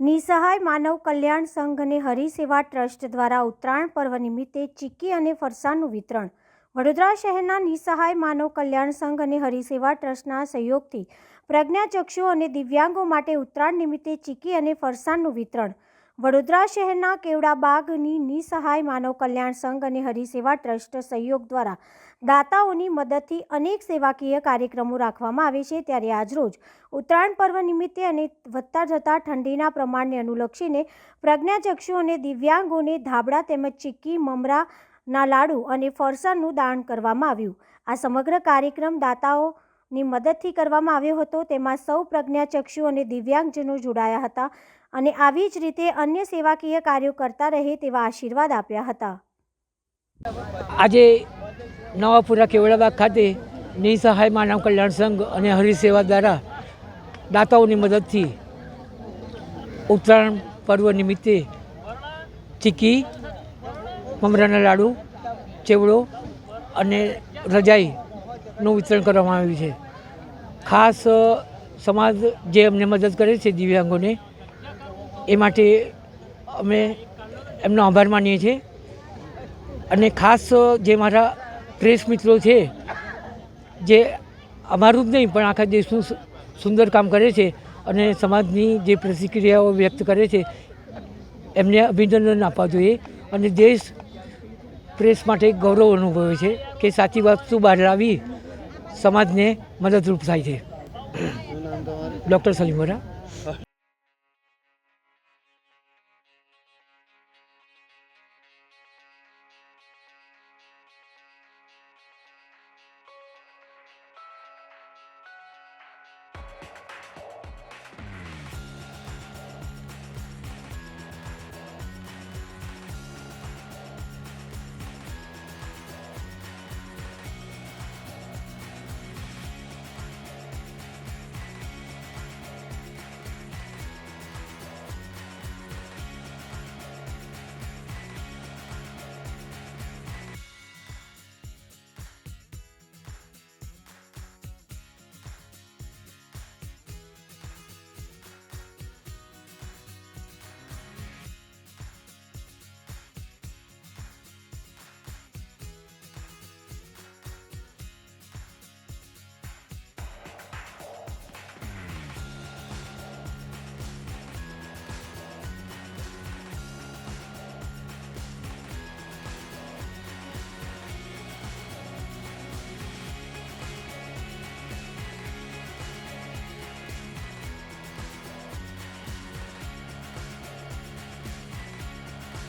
નિસહાય માનવ કલ્યાણ સંઘ અને હરિસેવા ટ્રસ્ટ દ્વારા ઉત્તરાયણ પર્વ નિમિત્તે ચીક્કી અને ફરસાણનું વિતરણ. વડોદરા શહેરના નિસહાય માનવ કલ્યાણ સંઘ અને હરિસેવા ટ્રસ્ટના સહયોગથી પ્રજ્ઞાચક્ષુ અને દિવ્યાંગો માટે ઉત્તરાયણ નિમિત્તે ચીક્કી અને ફરસાણનું વિતરણ. વડોદરા શહેરના કેવડાબાગની નિસહાય માનવ કલ્યાણ સંઘ અને હરિસેવા ટ્રસ્ટ સહયોગ દ્વારા દાતાઓની મદદથી અનેક સેવાકીય કાર્યક્રમો રાખવામાં આવે છે. ત્યારે આજરોજ ઉત્તરાયણ પર્વ નિમિત્તે અને વધતા જતા ઠંડીના પ્રમાણને અનુલક્ષીને પ્રજ્ઞાચક્ષુ અને દિવ્યાંગોને ધાબળા તેમજ ચીક્કી, મમરાના લાડુ અને ફરસાણનું દાન કરવામાં આવ્યું. આ સમગ્ર કાર્યક્રમ દાતાઓની મદદથી કરવામાં આવ્યો હતો. તેમાં સૌ પ્રજ્ઞાચક્ષુ અને દિવ્યાંગજનો જોડાયા હતા અને આવી જ રીતે અન્ય સેવાકીય કાર્યો કરતા રહે તેવા આશીર્વાદ આપ્યા હતા. આજે નવાપુરા કેવડાબાગ ખાતે નિસહાય માનવ કલ્યાણ સંઘ અને હરિસેવા દ્વારા દાતાઓની મદદથી ઉત્તરાયણ પર્વ નિમિત્તે ચીક્કી, મમરાના લાડુ, ચેવડો અને રજાઈનું વિતરણ કરવામાં આવ્યું છે. ખાસ સમાજ જે અમને મદદ કરે છે દિવ્યાંગોને, એ માટે અમે એમનો આભાર માનીએ છીએ. અને ખાસ જે મારા પ્રેસ મિત્રો છે, જે અમારું જ નહીં પણ આખા દેશનું સુંદર કામ કરે છે અને સમાજની જે પ્રતિક્રિયાઓ વ્યક્ત કરે છે, એમને અભિનંદન આપવા જોઈએ. અને દેશ પ્રેસ માટે ગૌરવ અનુભવે છે કે સાચી વસ્તુ બહાર લાવી સમાજને મદદરૂપ થાય છે. ડૉક્ટર સલીમ વોરા.